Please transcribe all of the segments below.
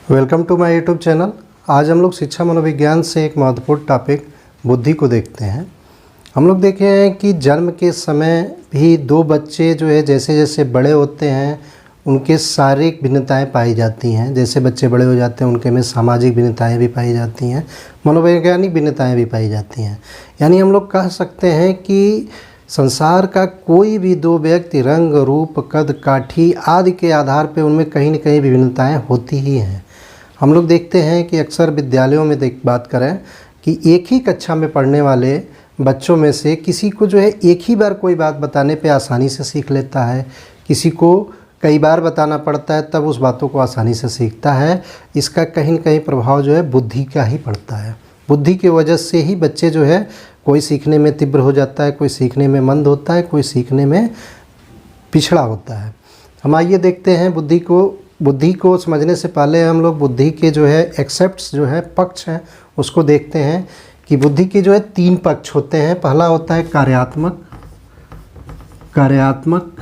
Welcome to my YouTube channel. आज हम लोग शिक्षा मनोविज्ञान से एक महत्वपूर्ण टॉपिक बुद्धि को देखते हैं। हम लोग देखे हैं कि जन्म के समय भी दो बच्चे जो है जैसे जैसे बड़े होते हैं उनके शारीरिक भिन्नताएं पाई जाती हैं। जैसे बच्चे बड़े हो जाते हैं उनके में सामाजिक भिन्नताएं भी पाई जाती हैं, मनोवैज्ञानिक भिन्नताएं भी पाई जाती हैं। यानी हम लोग कह सकते हैं कि संसार का कोई भी दो व्यक्ति रंग, रूप, कद, काठी आदि के आधार पर उनमें कहीं न कहीं विभिन्नताएं होती ही हैं। हम लोग देखते हैं कि अक्सर विद्यालयों में बात करें कि एक ही कक्षा में पढ़ने वाले बच्चों में से किसी को जो है एक ही बार कोई बात बताने पे आसानी से सीख लेता है, किसी को कई बार बताना पड़ता है तब उस बातों को आसानी से सीखता है। इसका कहीं न कहीं प्रभाव जो है बुद्धि का ही पड़ता है। बुद्धि की वजह से ही बच्चे जो है कोई सीखने में तीव्र हो जाता है, कोई सीखने में मंद होता है, कोई सीखने में पिछड़ा होता है। हम आइए देखते हैं बुद्धि को समझने से पहले हम लोग बुद्धि के जो है एक्सेप्ट्स जो है पक्ष हैं उसको देखते हैं कि बुद्धि के जो है तीन पक्ष होते हैं। पहला होता है कार्यात्मक,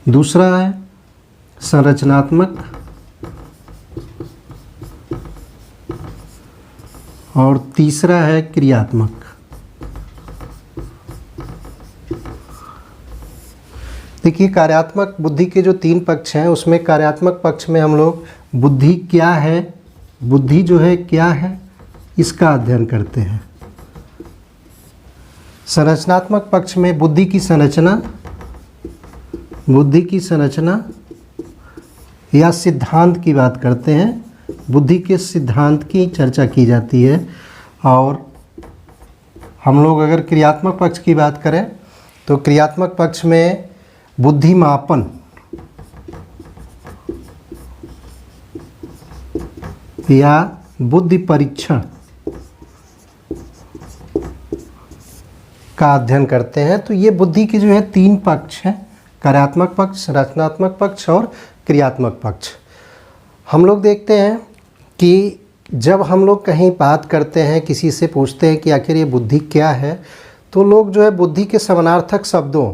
दूसरा है संरचनात्मक और तीसरा है क्रियात्मक। देखिए, कार्यात्मक बुद्धि के जो तीन पक्ष हैं उसमें कार्यात्मक पक्ष में हम लोग बुद्धि क्या है, बुद्धि जो है क्या है, इसका अध्ययन करते हैं। संरचनात्मक पक्ष में बुद्धि की संरचना या सिद्धांत की बात करते हैं। बुद्धि के सिद्धांत की चर्चा की जाती है। और हम लोग अगर क्रियात्मक पक्ष की बात करें तो क्रियात्मक पक्ष में बुद्धि मापन या बुद्धि परीक्षण का अध्ययन करते हैं। तो ये बुद्धि के जो है तीन पक्ष हैं, कार्यात्मक पक्ष, संरचनात्मक पक्ष और क्रियात्मक पक्ष। हम लोग देखते हैं कि जब हम लोग कहीं बात करते हैं, किसी से पूछते हैं कि आखिर ये बुद्धि क्या है, तो लोग जो है बुद्धि के समानार्थक शब्दों,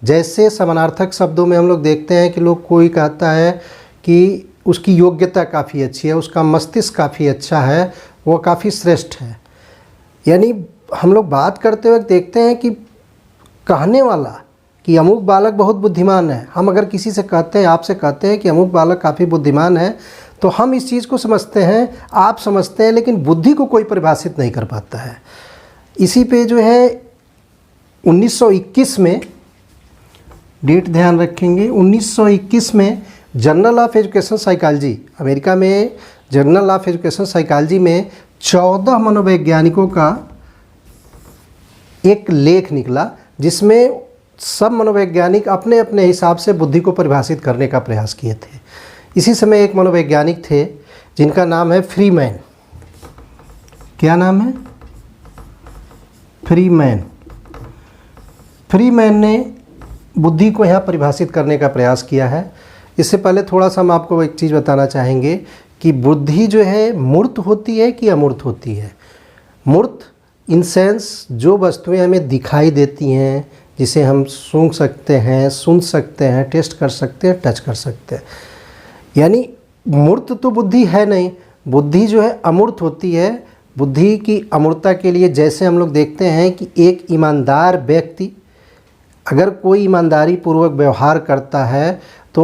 जैसे समानार्थक शब्दों में हम लोग देखते हैं कि लोग कोई कहता है कि उसकी योग्यता काफ़ी अच्छी है, उसका मस्तिष्क काफ़ी अच्छा है, वो काफ़ी श्रेष्ठ है। यानी हम लोग बात करते वक्त देखते हैं कि कहने वाला कि अमुक बालक बहुत बुद्धिमान है, हम अगर किसी से कहते हैं, आपसे कहते हैं कि अमुक बालक काफ़ी बुद्धिमान है, तो हम इस चीज़ को समझते हैं, आप समझते हैं, लेकिन बुद्धि को कोई परिभाषित नहीं कर पाता है। इसी पे जो है 1921 में, डेट ध्यान रखेंगे, 1921 में journal of education psychology, America में जर्नल ऑफ एजुकेशन साइकोलॉजी में 14 मनोवैज्ञानिकों का एक लेख निकला जिसमें सब मनोवैज्ञानिक अपने अपने हिसाब से बुद्धि को परिभाषित करने का प्रयास किए थे। इसी समय एक मनोवैज्ञानिक थे जिनका नाम है फ्रीमैन। क्या नाम है? फ्रीमैन ने बुद्धि को यहाँ परिभाषित करने का प्रयास किया है। इससे पहले थोड़ा सा हम आपको एक चीज़ बताना चाहेंगे कि बुद्धि जो है मूर्त होती है कि अमूर्त होती है। मूर्त इन सेंस जो वस्तुएं हमें दिखाई देती हैं, जिसे हम सूंघ सकते हैं, सुन सकते हैं, टेस्ट कर सकते हैं, टच कर सकते हैं। यानी मूर्त तो बुद्धि है नहीं, बुद्धि जो है अमूर्त होती है। बुद्धि की अमूर्तता के लिए जैसे हम लोग देखते हैं कि एक ईमानदार व्यक्ति अगर कोई ईमानदारी पूर्वक व्यवहार करता है तो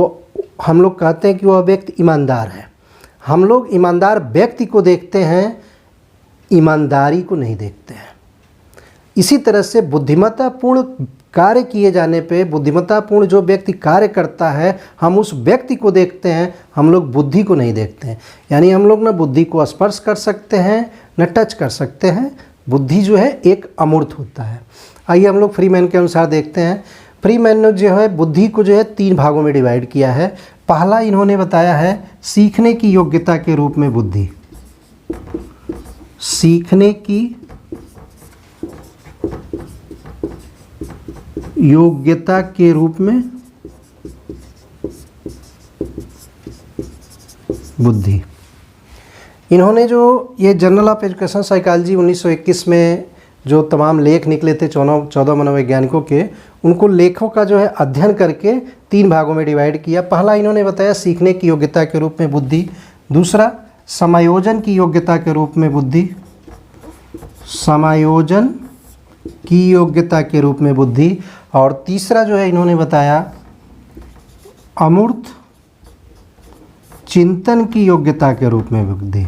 हम लोग कहते हैं कि वह व्यक्ति ईमानदार है। हम लोग ईमानदार व्यक्ति को देखते हैं, ईमानदारी को नहीं देखते हैं। इसी तरह से बुद्धिमत्तापूर्ण कार्य किए जाने पे, बुद्धिमत्तापूर्ण जो व्यक्ति कार्य करता है, हम उस व्यक्ति को देखते हैं, हम लोग बुद्धि को नहीं देखते हैं। यानी हम लोग ना बुद्धि को स्पर्श कर सकते हैं न टच कर सकते हैं। बुद्धि जो है एक अमूर्त होता है। आइए हम लोग फ्रीमैन के अनुसार देखते हैं। फ्रीमैन ने जो है बुद्धि को जो है तीन भागों में डिवाइड किया है। पहला इन्होंने बताया है सीखने की योग्यता के रूप में बुद्धि, सीखने की योग्यता के रूप में बुद्धि। इन्होंने जो ये जर्नल ऑफ एजुकेशन साइकोलॉजी 1921 में जो तमाम लेख निकले थे 14 मनोवैज्ञानिकों के, उनको लेखों का जो है अध्ययन करके 3 भागों में डिवाइड किया। पहला इन्होंने बताया सीखने की योग्यता के रूप में बुद्धि, दूसरा समायोजन की योग्यता के रूप में बुद्धि, समायोजन की योग्यता के रूप में बुद्धि, और तीसरा जो है इन्होंने बताया अमूर्त चिंतन की योग्यता के रूप में बुद्धि।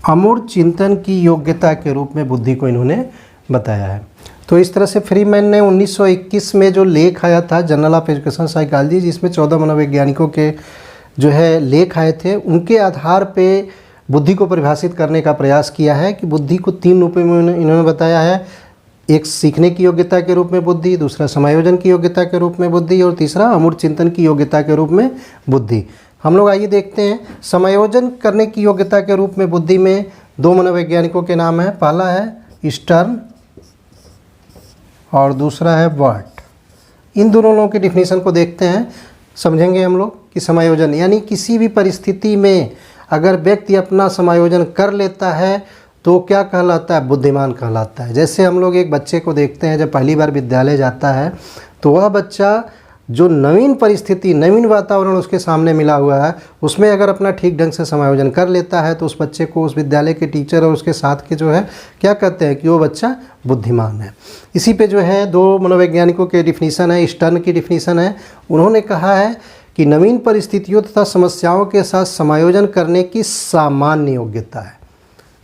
अमूर्त चिंतन की योग्यता के रूप में बुद्धि को इन्होंने बताया है। तो इस तरह से फ्रीमैन ने 1921 में जो लेख आया था जर्नल ऑफ एजुकेशन साइकोलॉजी, जिसमें 14 मनोवैज्ञानिकों के जो है लेख आए थे, उनके आधार पे बुद्धि को परिभाषित करने का प्रयास किया है कि बुद्धि को 3 रूपों में इन्होंने बताया है। एक सीखने की योग्यता के रूप में बुद्धि, दूसरा समायोजन की योग्यता के रूप में बुद्धि, और तीसरा अमूर्त चिंतन की योग्यता के रूप में बुद्धि। हम लोग आइए देखते हैं समायोजन करने की योग्यता के रूप में बुद्धि में 2 मनोवैज्ञानिकों के नाम है। पहला है स्टर्न और दूसरा है वर्ट। इन दोनों लोगों की डिफिनीशन को देखते हैं, समझेंगे हम लोग कि समायोजन यानी किसी भी परिस्थिति में अगर व्यक्ति अपना समायोजन कर लेता है तो क्या कहलाता है, बुद्धिमान कहलाता है। जैसे हम लोग एक बच्चे को देखते हैं जब पहली बार विद्यालय जाता है तो वह बच्चा जो नवीन परिस्थिति, नवीन वातावरण उसके सामने मिला हुआ है, उसमें अगर अपना ठीक ढंग से समायोजन कर लेता है तो उस बच्चे को उस विद्यालय के टीचर और उसके साथ के जो है क्या कहते हैं कि वो बच्चा बुद्धिमान है। इसी पे जो है 2 मनोवैज्ञानिकों के डिफिनीशन है। स्टर्न की डिफिनीशन है, उन्होंने कहा है कि नवीन परिस्थितियों तथा समस्याओं के साथ समायोजन करने की सामान्य योग्यता है।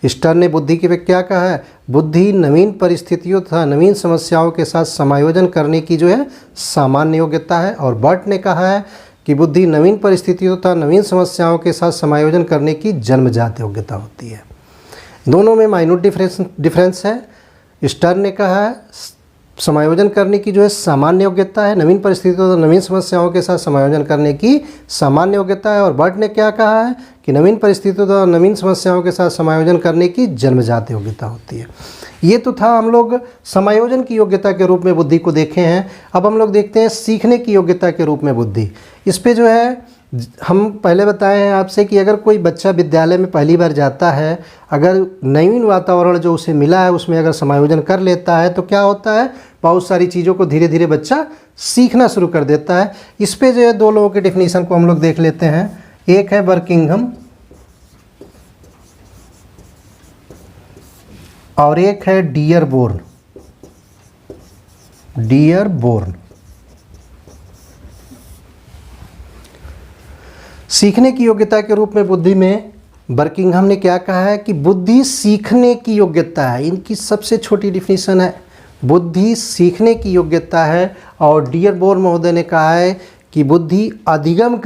स्टर्न ने बुद्धि की क्या कहा है, बुद्धि नवीन परिस्थितियों तथा नवीन समस्याओं के साथ समायोजन करने की जो है सामान्य योग्यता है। और बर्ट ने कहा है कि बुद्धि नवीन परिस्थितियों तथा नवीन समस्याओं के साथ समायोजन करने की जन्मजात योग्यता होती है। दोनों में माइन्यूट डिफरेंस है। स्टर्न ने कहा है समायोजन करने की जो है सामान्य योग्यता है, नवीन परिस्थितियों तथा नवीन समस्याओं के साथ समायोजन करने की सामान्य योग्यता है। और बर्ट ने क्या कहा है कि नवीन परिस्थितियों तथा नवीन समस्याओं के साथ समायोजन करने की जन्मजात योग्यता होती है। ये तो था हम लोग समायोजन की योग्यता के रूप में बुद्धि को देखे हैं। अब हम लोग देखते हैं सीखने की योग्यता के रूप में बुद्धि। इस पे जो है हम पहले बताए हैं आपसे कि अगर कोई बच्चा विद्यालय में पहली बार जाता है, अगर नवीन वातावरण जो उसे मिला है उसमें अगर समायोजन कर लेता है तो क्या होता है, बहुत सारी चीज़ों को धीरे धीरे बच्चा सीखना शुरू कर देता है। इस पे जो है 2 लोगों के डिफिनीशन को हम लोग देख लेते हैं। एक है बर्किंघम और एक है डियरबोर्न। डियरबोर्न सीखने की योग्यता के रूप में बुद्धि में बर्किंघम ने क्या कहा है कि बुद्धि सीखने की योग्यता है। इनकी सबसे छोटी डिफिनीशन है, बुद्धि सीखने की योग्यता है। और डियरबोर्न महोदय ने कहा है कि बुद्धि अधिगम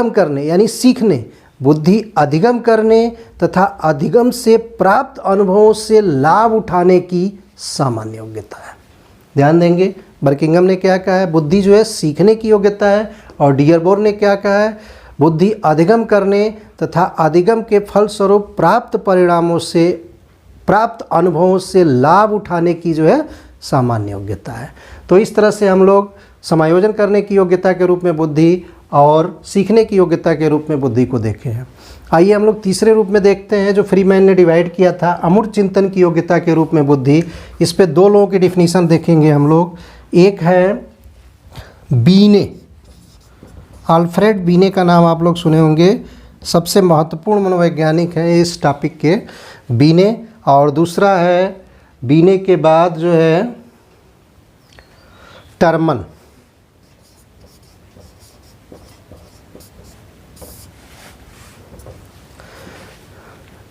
करने यानी सीखने, बुद्धि अधिगम करने तथा अधिगम से प्राप्त अनुभवों से लाभ उठाने की सामान्य योग्यता है। ध्यान देंगे, बर्किंघम ने क्या कहा है, बुद्धि जो है सीखने की योग्यता है, और डियरबोर्न ने क्या कहा है, बुद्धि अधिगम करने तथा अधिगम के फलस्वरूप प्राप्त परिणामों से, प्राप्त अनुभवों से लाभ उठाने की जो है सामान्य योग्यता है। तो इस तरह से हम लोग समायोजन करने की योग्यता के रूप में बुद्धि और सीखने की योग्यता के रूप में बुद्धि को देखे हैं। आइए हम लोग तीसरे रूप में देखते हैं जो फ्रीमैन ने डिवाइड किया था, अमूर्त चिंतन की योग्यता के रूप में बुद्धि। इस पे 2 लोगों की डिफिनीशन देखेंगे हम लोग। एक है बीने, अल्फ्रेड बीने का नाम आप लोग सुने होंगे, सबसे महत्वपूर्ण मनोवैज्ञानिक हैं इस टॉपिक के, बीने। और दूसरा है बीने के बाद जो है टर्मन।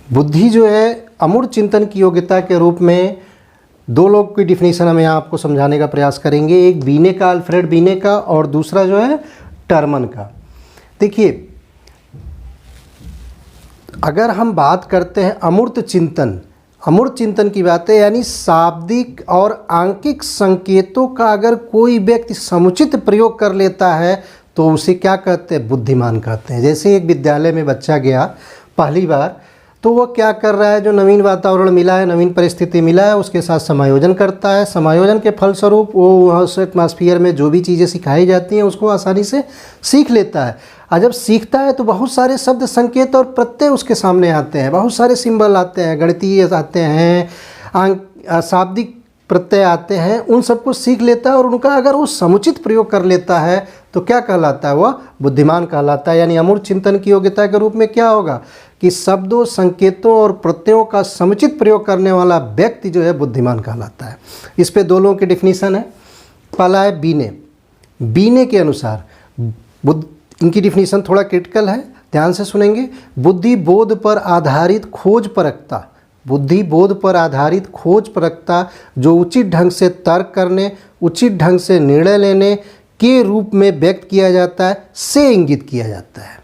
बुद्धि जो है अमूर्त चिंतन की योग्यता के रूप में 2 लोग की डिफिनीशन हम यहाँ आपको समझाने का प्रयास करेंगे। एक बीने का, अल्फ्रेड बीने का, और दूसरा जो है टर्मन का। देखिए, अगर हम बात करते हैं अमूर्त चिंतन की बातें, यानी शाब्दिक और आंकिक संकेतों का अगर कोई व्यक्ति समुचित प्रयोग कर लेता है तो उसे क्या कहते हैं, बुद्धिमान कहते हैं। जैसे एक विद्यालय में बच्चा गया पहली बार, तो वो क्या कर रहा है, जो नवीन वातावरण मिला है, नवीन परिस्थिति मिला है, उसके साथ समायोजन करता है। समायोजन के फलस्वरूप वो उस एटमॉस्फेयर में जो भी चीज़ें सिखाई जाती हैं उसको आसानी से सीख लेता है। और जब सीखता है तो बहुत सारे शब्द, संकेत और प्रत्यय उसके सामने आते हैं, बहुत सारे सिंबल आते हैं, गणितीय आते हैं, शाब्दिक प्रत्यय आते हैं, उन सबको सीख लेता है और उनका अगर वो समुचित प्रयोग कर लेता है तो क्या कहलाता है, वह बुद्धिमान कहलाता है। यानी अमूर्त चिंतन की योग्यता के रूप में क्या होगा कि शब्दों, संकेतों और प्रत्ययों का समुचित प्रयोग करने वाला व्यक्ति जो है बुद्धिमान कहलाता है। इस पे दो लोगों की डिफिनीशन है। पहला है बीने। बीने के अनुसार इनकी डिफिनीशन थोड़ा क्रिटिकल है, ध्यान से सुनेंगे। बुद्धि बोध पर आधारित खोज परखता, बुद्धि बोध पर आधारित खोज परखता जो उचित ढंग से तर्क करने, उचित ढंग से निर्णय लेने के रूप में व्यक्त किया जाता है, से इंगित किया जाता है।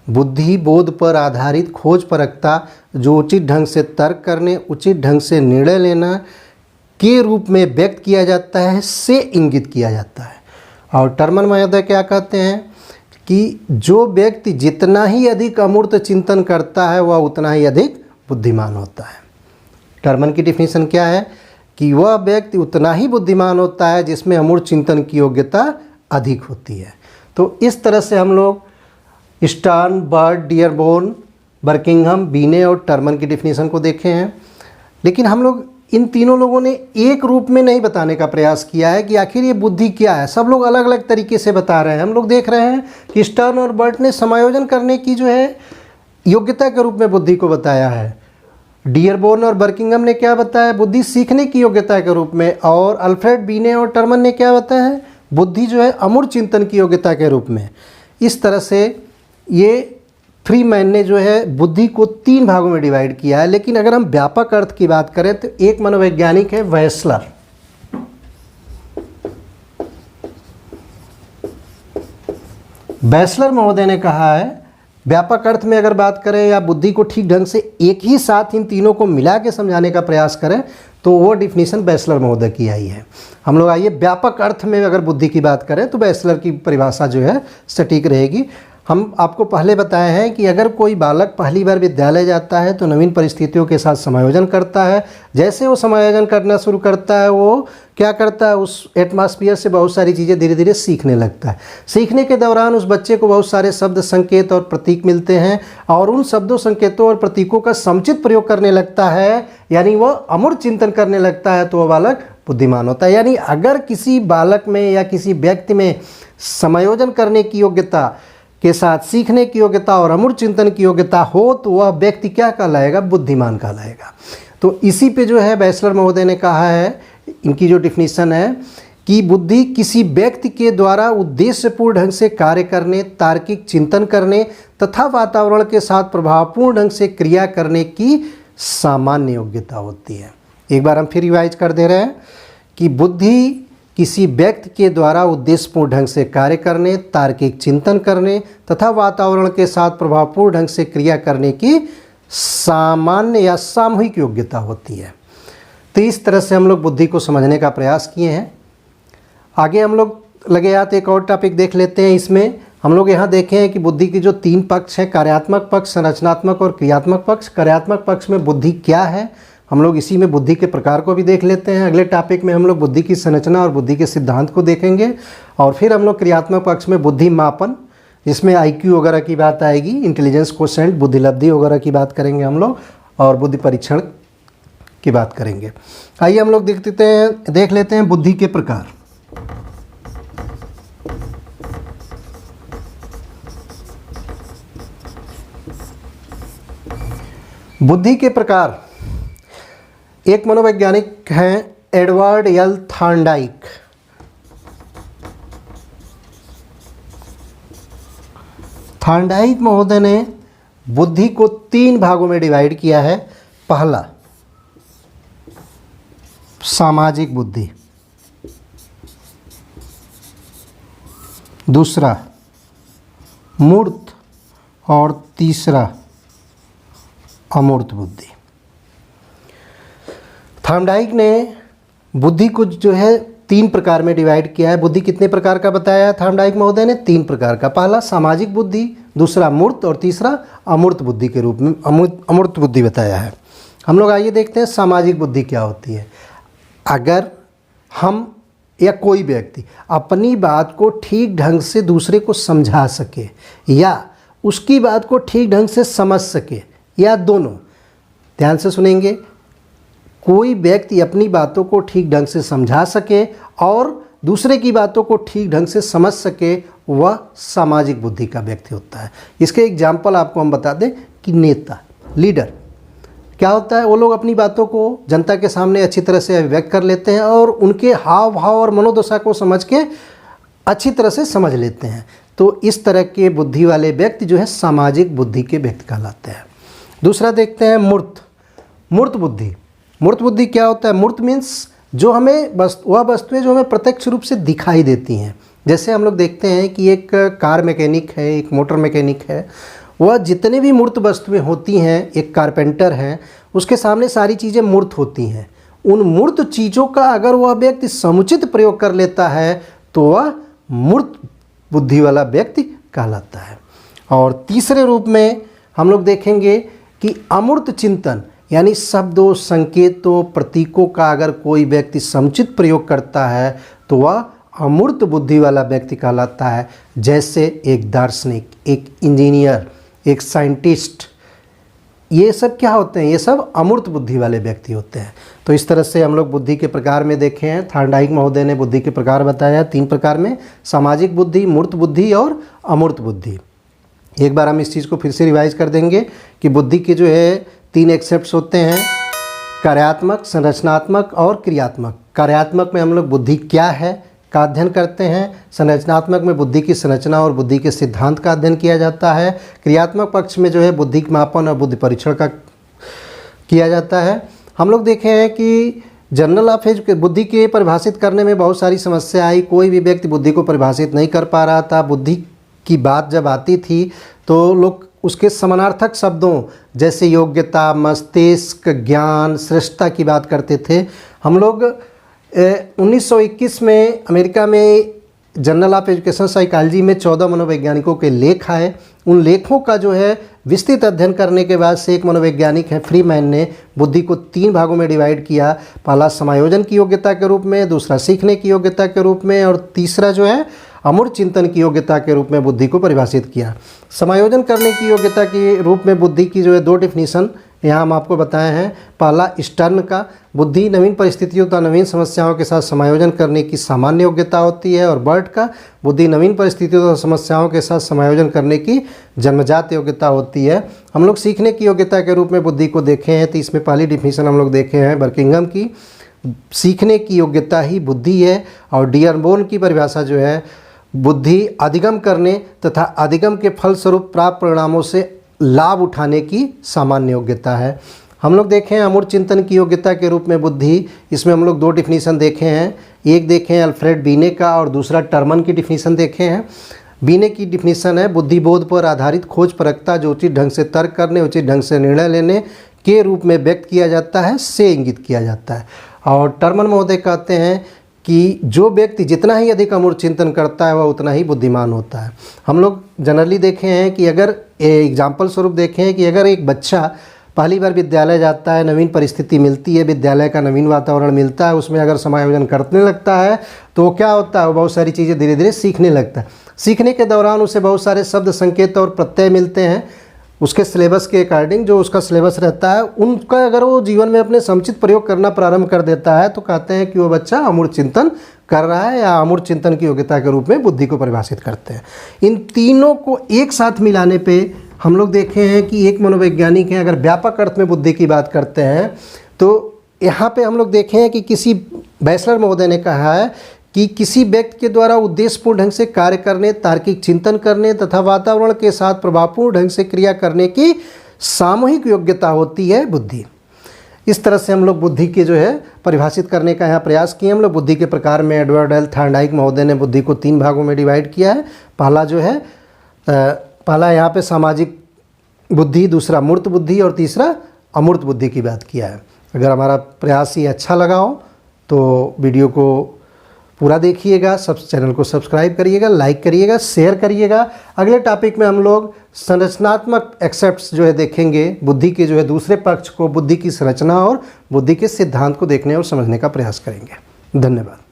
बुद्धि बोध पर आधारित खोज परखता जो उचित ढंग से तर्क करने, उचित ढंग से निर्णय लेना के रूप में व्यक्त किया जाता है, से इंगित किया जाता है। और टर्मन महोदय क्या कहते हैं कि जो व्यक्ति जितना ही अधिक अमूर्त चिंतन करता है वह उतना ही अधिक बुद्धिमान होता है। टर्मन की डिफिनीशन क्या है कि वह व्यक्ति उतना ही बुद्धिमान होता है जिसमें अमूर्त चिंतन की योग्यता अधिक होती है। तो इस तरह से हम लोग स्टर्न, बर्ड, डियरबोर्न, बर्किंघम, बीने और टर्मन की डिफिनीशन को देखे हैं। लेकिन हम लोग इन तीनों लोगों ने एक रूप में नहीं बताने का प्रयास किया है कि आखिर ये बुद्धि क्या है। सब लोग अलग अलग तरीके से बता रहे हैं। हम लोग देख रहे हैं कि स्टर्न और बर्ड ने समायोजन करने की जो है योग्यता के रूप में बुद्धि को बताया है। डियरबोर्न और बर्किंघम ने क्या बताया, बुद्धि सीखने की योग्यता के रूप में। और अल्फ्रेड, बीने और टर्मन ने क्या बताया है, बुद्धि जो है अमूर्त चिंतन की योग्यता के रूप में। इस तरह से ये फ्रीमैन ने जो है बुद्धि को 3 भागों में डिवाइड किया है। लेकिन अगर हम व्यापक अर्थ की बात करें तो एक मनोवैज्ञानिक है वेस्लर। वेस्लर महोदय ने कहा है व्यापक अर्थ में अगर बात करें या बुद्धि को ठीक ढंग से एक ही साथ इन तीनों को मिला के समझाने का प्रयास करें तो वो डिफिनीशन वेस्लर महोदय की आई है। हम लोग आइए व्यापक अर्थ में अगर बुद्धि की बात करें तो वेस्लर की परिभाषा जो है सटीक रहेगी। हम आपको पहले बताए हैं कि अगर कोई बालक पहली बार विद्यालय जाता है तो नवीन परिस्थितियों के साथ समायोजन करता है। जैसे वो समायोजन करना शुरू करता है वो क्या करता है, उस एटमॉस्फेयर से बहुत सारी चीज़ें धीरे धीरे सीखने लगता है। सीखने के दौरान उस बच्चे को बहुत सारे शब्द, संकेत और प्रतीक मिलते हैं और उन शब्दों, संकेतों और प्रतीकों का समुचित प्रयोग करने लगता है, यानी वह अमूर्त चिंतन करने लगता है, तो वह बालक बुद्धिमान होता है। यानी अगर किसी बालक में या किसी व्यक्ति में समायोजन करने की योग्यता के साथ सीखने की योग्यता और अमूर्त चिंतन की योग्यता हो तो वह व्यक्ति क्या कहलाएगा, बुद्धिमान कहलाएगा। तो इसी पे जो है वेस्लर महोदय ने कहा है, इनकी जो डिफिनीशन है कि बुद्धि किसी व्यक्ति के द्वारा उद्देश्यपूर्ण ढंग से कार्य करने, तार्किक चिंतन करने तथा वातावरण के साथ प्रभावपूर्ण ढंग से क्रिया करने की सामान्य योग्यता होती है। एक बार हम फिर रिवाइज कर दे रहे हैं कि बुद्धि किसी व्यक्ति के द्वारा उद्देश्यपूर्ण ढंग से कार्य करने, तार्किक चिंतन करने तथा वातावरण के साथ प्रभावपूर्ण ढंग से क्रिया करने की सामान्य या सामूहिक योग्यता होती है। तो इस तरह से हम लोग बुद्धि को समझने का प्रयास किए हैं। आगे हम लोग लगे हाथ एक और टॉपिक देख लेते हैं। इसमें हम लोग यहाँ देखे हैं कि बुद्धि के जो 3 पक्ष हैं, कार्यात्मक पक्ष, संरचनात्मक और क्रियात्मक पक्ष। कार्यात्मक पक्ष में बुद्धि क्या है, हम लोग इसी में बुद्धि के प्रकार को भी देख लेते हैं। अगले टॉपिक में हम लोग बुद्धि की संरचना और बुद्धि के सिद्धांत को देखेंगे। और फिर हम लोग क्रियात्मक पक्ष में बुद्धि मापन, जिसमें IQ वगैरह की बात आएगी, इंटेलिजेंस कोशेंट, बुद्धिलब्धि वगैरह की बात करेंगे हम लोग, और बुद्धि परीक्षण की बात करेंगे। आइए हम लोग देख लेते हैं बुद्धि के प्रकार। बुद्धि के प्रकार, एक मनोवैज्ञानिक हैं एडवर्ड एल थॉर्नडाइक। थॉर्नडाइक महोदय ने बुद्धि को 3 भागों में डिवाइड किया है। पहला सामाजिक बुद्धि, दूसरा मूर्त और तीसरा अमूर्त बुद्धि। थॉर्नडाइक ने बुद्धि को जो है 3 प्रकार में डिवाइड किया है। बुद्धि कितने प्रकार का बताया थॉर्नडाइक महोदय ने? 3 प्रकार का। पहला सामाजिक बुद्धि, दूसरा मूर्त और तीसरा अमूर्त बुद्धि के रूप में अमूर्त बुद्धि बताया है। हम लोग आइए देखते हैं सामाजिक बुद्धि क्या होती है। अगर हम या कोई व्यक्ति अपनी बात को ठीक ढंग से दूसरे को समझा सके या उसकी बात को ठीक ढंग से समझ सके, या दोनों, ध्यान से सुनेंगे, कोई व्यक्ति अपनी बातों को ठीक ढंग से समझा सके और दूसरे की बातों को ठीक ढंग से समझ सके, वह सामाजिक बुद्धि का व्यक्ति होता है। इसके एग्जाम्पल आपको हम बता दें कि नेता, लीडर क्या होता है, वो लोग अपनी बातों को जनता के सामने अच्छी तरह से अभिव्यक्त कर लेते हैं और उनके हाव भाव और मनोदशा को समझ के अच्छी तरह से समझ लेते हैं। तो इस तरह के बुद्धि वाले व्यक्ति जो है सामाजिक बुद्धि के व्यक्ति कहलाते हैं। दूसरा देखते हैं मूर्त बुद्धि। मूर्त बुद्धि क्या होता है? मूर्त मीन्स जो हमें वह वस्तुएं जो हमें प्रत्यक्ष रूप से दिखाई देती हैं। जैसे हम लोग देखते हैं कि एक कार मैकेनिक है, एक मोटर मैकेनिक है, वह जितने भी मूर्त वस्तुएं होती हैं, एक कारपेंटर है, उसके सामने सारी चीज़ें मूर्त होती हैं। उन मूर्त चीज़ों का अगर वह व्यक्ति समुचित प्रयोग कर लेता है तो वह मूर्त बुद्धि वाला व्यक्ति कहलाता है। और तीसरे रूप में हम लोग देखेंगे कि अमूर्त चिंतन, यानी शब्दों, संकेतों, प्रतीकों का अगर कोई व्यक्ति समुचित प्रयोग करता है तो वह अमूर्त बुद्धि वाला व्यक्ति कहलाता है। जैसे एक दार्शनिक, एक इंजीनियर, एक साइंटिस्ट, ये सब क्या होते हैं? ये सब अमूर्त बुद्धि वाले व्यक्ति होते हैं। तो इस तरह से हम लोग बुद्धि के प्रकार में देखे हैं। थॉर्नडाइक महोदय ने बुद्धि के प्रकार बताया 3 प्रकार में, सामाजिक बुद्धि, मूर्त बुद्धि और अमूर्त बुद्धि। एक बार हम इस चीज़ को फिर से रिवाइज कर देंगे कि बुद्धि के जो है 3 एक्सेप्ट्स होते हैं, कार्यात्मक, संरचनात्मक और क्रियात्मक। कार्यात्मक में हम लोग बुद्धि क्या है का अध्ययन करते हैं, संरचनात्मक में बुद्धि की संरचना और बुद्धि के सिद्धांत का अध्ययन किया जाता है, क्रियात्मक पक्ष में जो है बुद्धि मापन और बुद्धि परीक्षण का किया जाता है। हम लोग देखे हैं कि जनरल ऑफ बुद्धि के परिभाषित करने में बहुत सारी समस्या आई। कोई भी व्यक्ति बुद्धि को परिभाषित नहीं कर पा रहा था। बुद्धि की बात जब आती थी तो लोग उसके समानार्थक शब्दों जैसे योग्यता, मस्तिष्क, ज्ञान, श्रेष्ठता की बात करते थे। हम लोग 1921 में अमेरिका में जर्नल ऑफ एजुकेशन साइकोलॉजी में 14 मनोवैज्ञानिकों के लेख आए। उन लेखों का जो है विस्तृत अध्ययन करने के बाद से एक मनोवैज्ञानिक है फ्रीमैन ने बुद्धि को 3 भागों में डिवाइड किया। पहला समायोजन की योग्यता के रूप में, दूसरा सीखने की योग्यता के रूप में और तीसरा जो है अमूर्त चिंतन की योग्यता के रूप में बुद्धि को परिभाषित किया। समायोजन करने की योग्यता के रूप में बुद्धि की जो है 2 डिफिनीशन यहाँ हम आपको बताए हैं। पहला स्टर्न का, बुद्धि नवीन परिस्थितियों तथा नवीन समस्याओं के साथ समायोजन करने की सामान्य योग्यता होती है, और बर्ट का, बुद्धि नवीन परिस्थितियों तथा समस्याओं के साथ समायोजन करने की जन्मजात योग्यता होती है। हम लोग सीखने की योग्यता के रूप में बुद्धि को देखे हैं, तो इसमें पहली डिफिनीशन हम लोग देखे हैं बर्किंघम की, सीखने की योग्यता ही बुद्धि है। और डियरबोन की परिभाषा जो है, बुद्धि अधिगम करने तथा अधिगम के फलस्वरूप प्राप्त परिणामों से लाभ उठाने की सामान्य योग्यता है। हम लोग देखें अमूर्त चिंतन की योग्यता के रूप में बुद्धि, इसमें हम लोग 2 डिफिनीशन देखे हैं। एक देखे हैं अल्फ्रेड बीने का और दूसरा टर्मन की डिफिनीशन देखे हैं। बीने की डिफिनीशन है बुद्धि बोध पर आधारित खोज परखता जो उचित ढंग से तर्क करने, उचित ढंग से निर्णय लेने के रूप में व्यक्त किया जाता है, से इंगित किया जाता है। और टर्मन महोदय कहते हैं कि जो व्यक्ति जितना ही अधिक अमूर्त चिंतन करता है वह उतना ही बुद्धिमान होता है। हम लोग जनरली देखे हैं कि अगर एग्जाम्पल स्वरूप देखें हैं कि अगर एक बच्चा पहली बार विद्यालय जाता है, नवीन परिस्थिति मिलती है, विद्यालय का नवीन वातावरण मिलता है, उसमें अगर समायोजन करने लगता है तो क्या होता है, वो बहुत सारी चीज़ें धीरे धीरे सीखने लगता है। सीखने के दौरान उसे बहुत सारे शब्द, संकेत और प्रत्यय मिलते हैं उसके सिलेबस के अकॉर्डिंग, जो उसका सिलेबस रहता है उनका अगर वो जीवन में अपने समुचित प्रयोग करना प्रारंभ कर देता है तो कहते हैं कि वो बच्चा अमूर्त चिंतन कर रहा है, या अमूर्त चिंतन की योग्यता के रूप में बुद्धि को परिभाषित करते हैं। इन तीनों को एक साथ मिलाने पे हम लोग देखे हैं कि एक मनोवैज्ञानिक है, अगर व्यापक अर्थ में बुद्धि की बात करते हैं तो यहाँ पे हम लोग देखे हैं कि किसी बैचलर महोदय ने कहा है कि किसी व्यक्ति के द्वारा उद्देश्यपूर्ण ढंग से कार्य करने, तार्किक चिंतन करने तथा वातावरण के साथ प्रभावपूर्ण ढंग से क्रिया करने की सामूहिक योग्यता होती है बुद्धि। इस तरह से हम लोग बुद्धि के जो है परिभाषित करने का यहाँ प्रयास किए। हम लोग बुद्धि के प्रकार में एडवर्ड एल थॉर्नडाइक महोदय ने बुद्धि को 3 भागों में डिवाइड किया है। पहला जो है पहला यहाँ पे सामाजिक बुद्धि, दूसरा मूर्त बुद्धि और तीसरा अमूर्त बुद्धि की बात किया है। अगर हमारा प्रयास ये अच्छा लगा हो तो वीडियो को पूरा देखिएगा, सब चैनल को सब्सक्राइब करिएगा, लाइक करिएगा, शेयर करिएगा। अगले टॉपिक में हम लोग संरचनात्मक एक्सेप्ट्स जो है देखेंगे, बुद्धि के जो है दूसरे पक्ष को, बुद्धि की संरचना और बुद्धि के सिद्धांत को देखने और समझने का प्रयास करेंगे। धन्यवाद।